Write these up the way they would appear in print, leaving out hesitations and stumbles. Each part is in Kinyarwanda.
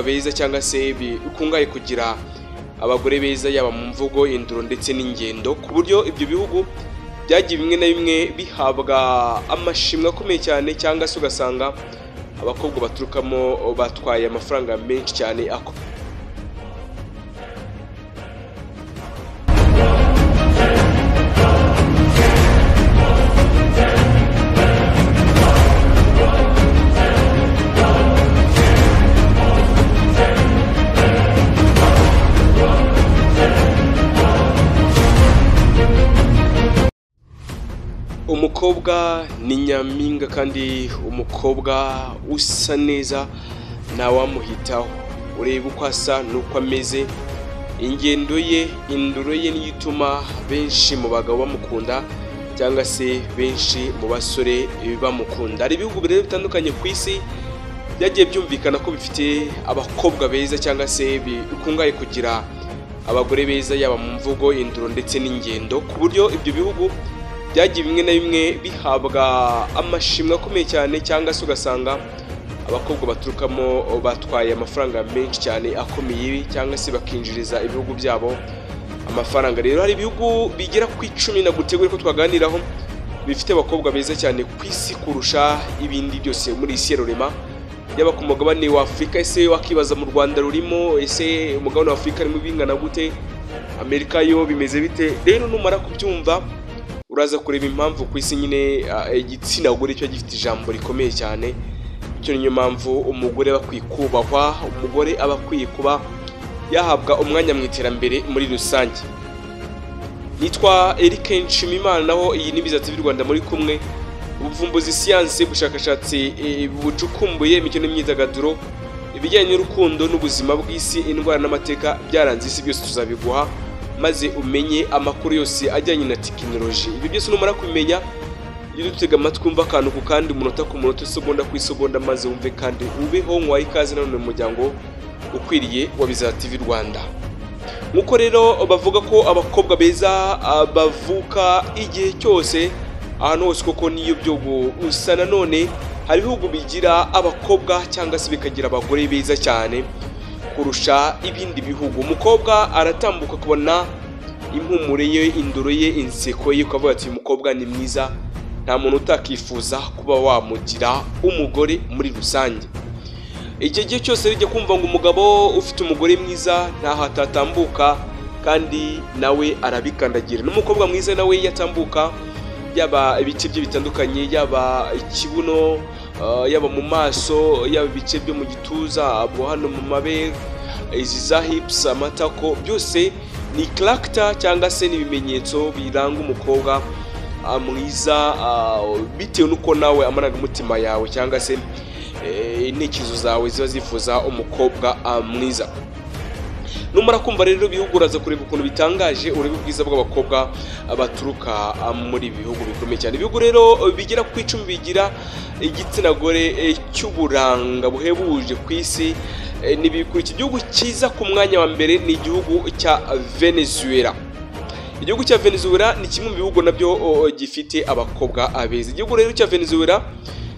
beza cyangwa se bikungaye kugira abagore beza yaba mu mvugo, induro ndetse n'ingendo, ku buryo ibyo bihugu byagiye bimwe na bimwe bihabwa amashimwe akomeye cyane, cyangwa se ugasanga abakobwa baturukamo batwaye amafaranga menshi cyane. Umukobwa ni nyampinga kandi umukobwa usa neza ntawamuhitaho, ureba uko asa n'uko ameze, ingendo ye, induro ye niyo ituma benshi mu bagabo bamukunda cyangwa se benshi mu basore bamukunda. Hari ibihugu rero bitandukanye ku isi byagiye byumvikana ko bifite abakobwa beza cyangwa se bikungaye kugira abagore beza yaba mu mvugo, induro ndetse n'ingendo, ku buryo ibyo bihugu byagiye bimwe na bimwe bihabwa amashimwe akomeye cyane, cyangwa se ugasanga abakobwa baturukamo batwaye amafaranga menshi cyane akomeye, cyangwa se bakinjiriza ibihugu byabo amafaranga. Rero hari ibihugu bigera ku 10 na gutegura ko twaganiraho bifite abakobwa beza cyane ku isi kurusha ibindi byose muri isi rurema, yaba ku mugabane wa Afurika. Ese wakibaza mu Rwanda rurimo, ese umugabane wa Afurika arimo bingana gute, Amerika yo bimeze bite? Rero numara kubyumva uraza kureba impamvu ku isi nyine igitsina gore cyo gifite ijambo rikomeye cyane. Icyo niyo mpamvu umugore bakwiye kubahwa, umugore aba akwiye kuba yahabwa umwanya mu iterambere muri rusange. Nitwa Eric Nshimimana, naho iyi ni Bizatsi by'u Rwanda muri kumwe, ubuvumbuzi, siyanse, ubushakashatsi bucukumbuye, imikino n'imyidagaduro, ibijyanye n'urukundo n'ubuzima bw'isi, indwara n'amateka byaranze isi, byose tuzabiguha maze umenye amakuru yose ajyanye na tekinoloji. Ibi byose numara kumenya iyo dutega amatwi umva akantu ku kandi, umunota ku munota, isegonda ku isegonda, maze wumve kandi ubeho nkwaye ikaze nanone mu muryango ukwiriye wa Bizatsi TV Rwanda. Nkuko rero bavuga ko abakobwa beza bavuka igihe cyose ahantu hose, koko niyo byo gusa nanone hari ibihugu bigira abakobwa cyangwa se bikagira abagore beza cyane kurusha ibindi bihugu. Umukobwa aratambuka kubona impumuro ye, induro ye, inseko ye, ukavuga ati uyu mukobwa ni mwiza, nta muntu utakifuza kuba wamugira umugore muri rusange. Icyo gihe cyose rijya kumva ngo umugabo ufite umugore mwiza ntaho atatambuka, kandi nawe arabikandagira. N'umukobwa mwiza nawe yatambuka, yaba ibice bye bitandukanye, yaba ikibuno, yaba mu maso, yaba ibice byo mu gituza, abo hano mu mabere, izi za hips, amatako, byose ni character cyangwa se n'ibimenyetso biranga umukobwa mwiza, bitewe nuko nawe amarangamutima yawe cyangwa se intekerezo zawe ziba zifuza umukobwa mwiza. Numara kumva rero ibihugu uraza kureba ukuntu bitangaje, urebe ubwiza bw'abakobwa baturuka muri bihugu bikomeye cyane. Ibihugu rero bigera ku 10 bigira igitsina gore cy'uburanga buhebuje ku isi. Nibikurikira igihugu cyiza ku mwanya wa mbere ni igihugu cya Venezuela. Igihugu cya Venezuela ni kimwe mu bihugu nabyo gifite abakobwa beza. Igihugu rero cya Venezuela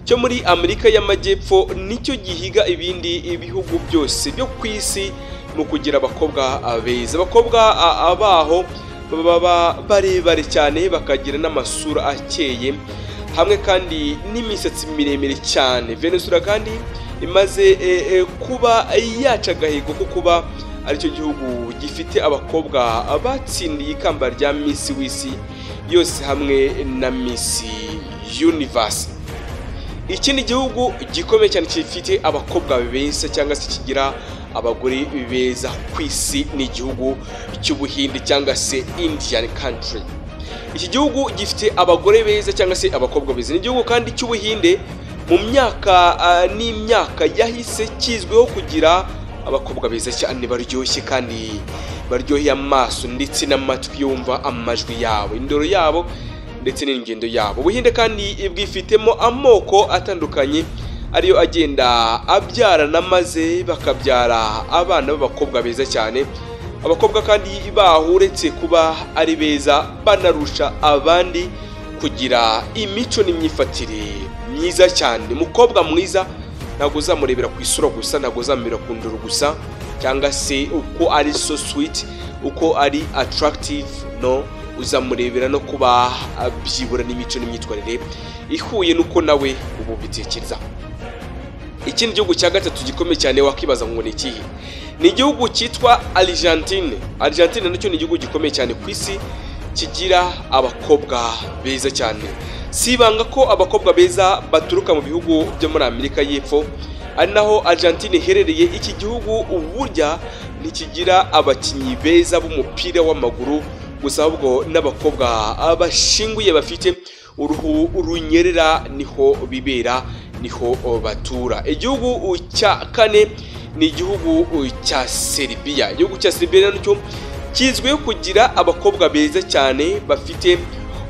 cyo muri Amerika y'Amajyepfo nicyo gihiga ibindi bihugu byose byo ku isi mu kugira abakobwa beza. Abakobwa abaho baba barebare cyane, bakagira n'amasura akeye, hamwe kandi n'imisatsi miremire cyane. Venezuela kandi imaze kuba yaca agahigo ko kuba aricyo gihugu gifite abakobwa batsindiye ikamba rya Miss w'isi yose hamwe na Miss Universe. Ikindi gihugu gikomeye cyane gifite abakobwa beza cyangwa se kigira abagore beza ku isi ni igihugu cy'Ubuhinde cyangwa se Indian country. Iki gihugu gifite abagore beza cyangwa se abakobwa beza. Ni igihugu kandi cy'Ubuhinde mu myaka n'imyaka yahise kizweho kugira abakobwa beza cyane baryoshye kandi baryoheye amaso ndetse n'amatwi yumva amajwi yabo, indoro yabo ndetse n'ingendo yabo. Ubuhinde kandi bwifitemo amoko atandukanye ariyo agenda abyarana maze bakabyara abana b'abakobwa beza cyane. Abakobwa kandi bahuretse kuba ari beza, banarusha abandi kugira imico n'imyifatire myiza cyane. Umukobwa mwiza ntabwo uzamurebera ku isura gusa, ntabwo uzamurebera ku nduru gusa cyangwa se uko ari so sweet, uko ari attractive, no, uzamurebera no kuba byibura n'imico n'imyitwarire ihuye nuko nawe ubu bitekereza. Ikindi gihugu cya gatatu gikomeye cyane wakibaza ngo ni ikihe? Ni igihugu cyitwa Argentine. Argentine nacyo ni igihugu gikomeye cyane ku isi kigira abakobwa beza cyane. Si ibanga ko abakobwa beza baturuka mu bihugu byo muri Amerika y'Epfo, ari naho Argentine iherereye. Iki gihugu uburya ntikigira abakinnyi beza b'umupira w'amaguru gusa, ahubwo n'abakobwa abashinguye bafite uruhu runyerera niho bibera, niho batura. Igihugu cya kane ni igihugu cya Serbia. Igihugu cya Serbia nacyo kizwiho kugira abakobwa beza cyane bafite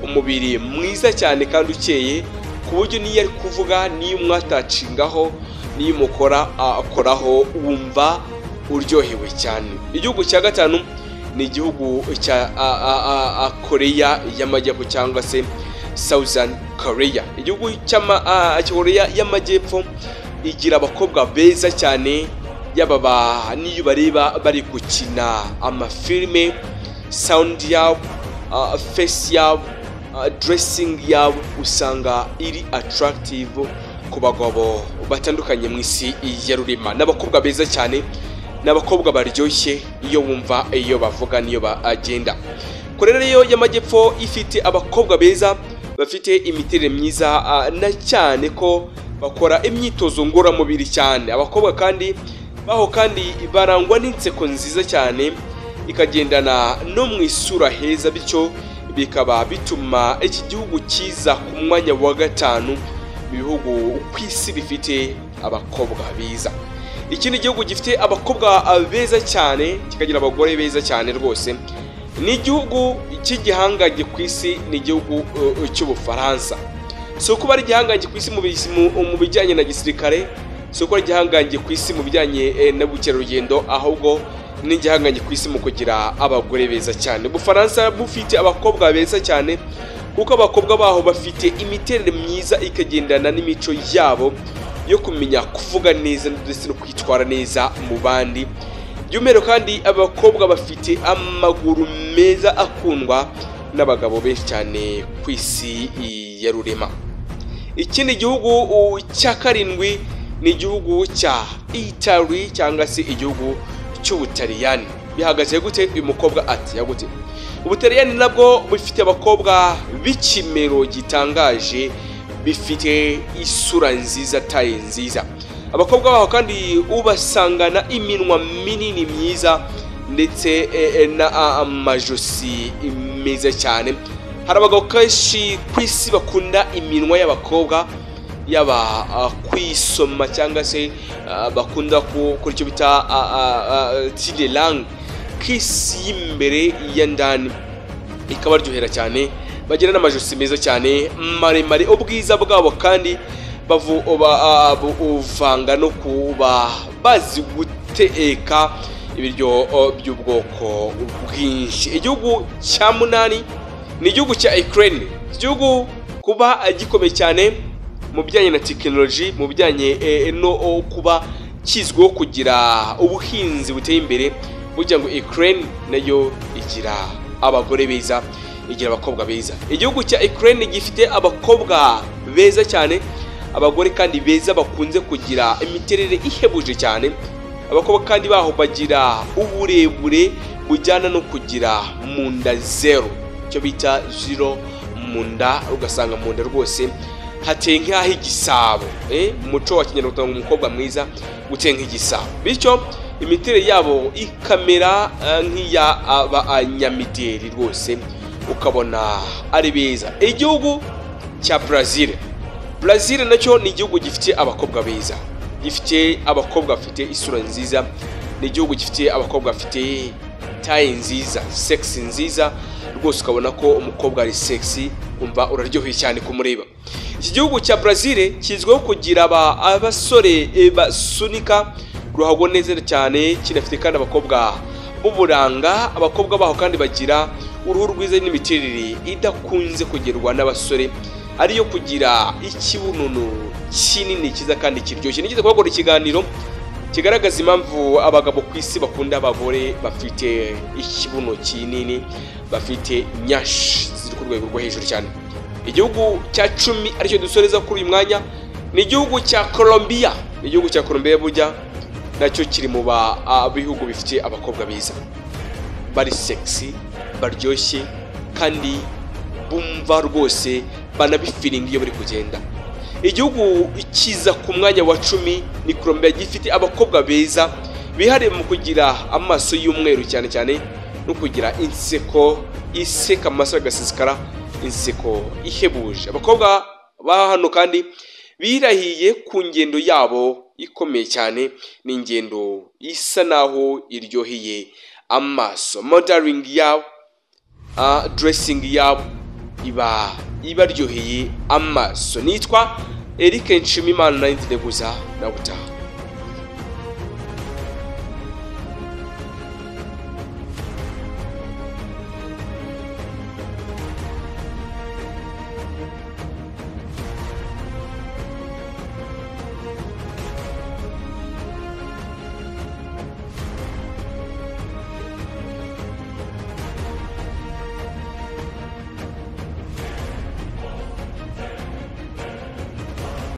umubiri mwiza cyane kandi ukeye, ku buryo niyo ari kuvuga, niyo mwatacingaho, niyo mukora akoraho wumva uryohewe cyane. Igihugu cya gatanu ni igihugu cya Korea y'Amajyepfo cyangwa se Southern Korea. Igihugu cya Korea y'Amajyepfo igira abakobwa beza cyane, yaba niyo bareba bari gukina amafilme, sound yabo, face yabo, dressing yabo usanga iri attractive ku bagabo batandukanye mu isi ya rurema. N'abakobwa beza cyane, n'abakobwa baryoshye iyo wumva iyo bavuga niyo bagenda. Korea rero y'Amajyepfo ifite abakobwa beza bafite imiterere myiza na cyane ko bakora imyitozo ngororamubiri cyane. Abakobwa kandi baho kandi barangwa n'inseko nziza cyane ikagendana no mu isura heza, bityo bikaba bituma iki gihugu kiza ku mwanya wa gatanu mu bihugu ku isi bifite abakobwa beza. Ikindi gihugu gifite abakobwa beza cyane kikagira abagore beza cyane rwose ni igihugu cy'igihangange ku isi, ni igihugu cy'Ubufaransa. Si uko bari igihangange ku isi mu bijyanye na gisirikare, si uko ari igihangange ku isi mu bijyanye n'ubukerarugendo, ahubwo ni igihangange ku isi mu kugira abagore beza cyane. Ubufaransa bufite abakobwa beza cyane kuko abakobwa baho bafite imiterere myiza ikagendana n'imico yabo yo kumenya kuvuga neza ndetse no kwitwara neza mu bandi. Byumero kandi abakobwa bafite amaguru meza akundwa n'abagabo benshi cyane ku isi ya rurema. Ikindi gihugu cya karindwi ni igihugu cya Italy cyangwa se igihugu cy'Ubutaliyani. Bihagaze gute? Uyu mukobwa ati yagute. Ubutaliyani nabwo bufite abakobwa b'ikimero gitangaje, bifite isura nziza, taye nziza. Abakobwa baho kandi ubasangana iminwa minini myiza ndetse n'amajosi meza cyane. Hari abagabo kenshi ku isi bakunda iminwa y'abakobwa, yaba kwisoma cyangwa se bakunda kuri icyo bita tidelang, kiss y'imbere ya ndani ikabaryohera cyane. Bagira n'amajosi meza cyane maremare. Ubwiza bwabo kandi buvanga no kuba bazi guteka ibiryo by'ubwoko bwinshi. Igihugu cya munani ni igihugu cya Ukraine. Igihugu kuba gikomeye cyane mu bijyanye na tekinoloji, mu bijyanye no kuba kizwiho kugira ubuhinzi buteye imbere, kugira ngo Ukraine nayo igira abagore beza, igira abakobwa beza. Igihugu cya Ukraine gifite abakobwa beza cyane, abagore kandi beza bakunze kugira imiterere ihebuje cyane. Abakobwa kandi baho bagira uburebure bujyana no kugira munda zero, cyo bita zero munda, ugasanga munda rwose hateye nk'aho igisabo. Umuco wa Kinyarwanda ngo umukobwa mwiza guteye nk'igisabo, bityo imiterere yabo ikamera nk'iya abanyamideli rwose, ukabona ari beza. Igihugu cya Brazil. Brazil nacyo ni igihugu gifite abakobwa beza, gifite abakobwa bafite isura nziza, ni igihugu gifite abakobwa bafite taye nziza, sexy nziza rwose, ukabona ko umukobwa ari sexy, umva uraryoheye cyane kumureba. Iki gihugu cya Brazil kizwiho kugira abasore basunika ruhago neza cyane, kinafite kandi abakobwa b'uburanga. Abakobwa baho kandi bagira uruhu rwiza n'imiterere idakunze kugerwa n'abasore ariyo kugira ikibunono kinini kiza kandi kiryoshye. Nigeze kubakora ikiganiro kigaragaza impamvu abagabo ku isi bakunda abagore bafite ikibuno kinini, bafite nyashi ziri ku rwego rwo hejuru cyane. Igihugu cya 10 aricyo dusoreza kuri uyu mwanya ni igihugu cya Colombia. Igihugu cya Colombia burya nacyo kiri mu bihugu bifite abakobwa beza, bari sexy, baryoshye kandi bumva rwose banabifiringa iyo bari kugenda. Igihugu ikiza ku mwanya wa 10 ni Colombia, gifite abakobwa beza bihariye mu kugira amaso y'umweru cyane cyane no kugira inseko iseka amaso agasisikara, inseko ihebuje. Abakobwa ba hano kandi birahiye ku ngendo yabo ikomeye cyane, ni ingendo isa naho iryoheye amaso. Modeling yabo, dressing yabo ibaryoheye amaso. Nitwa Eric Nshimimana, na Nteguza na Butaha.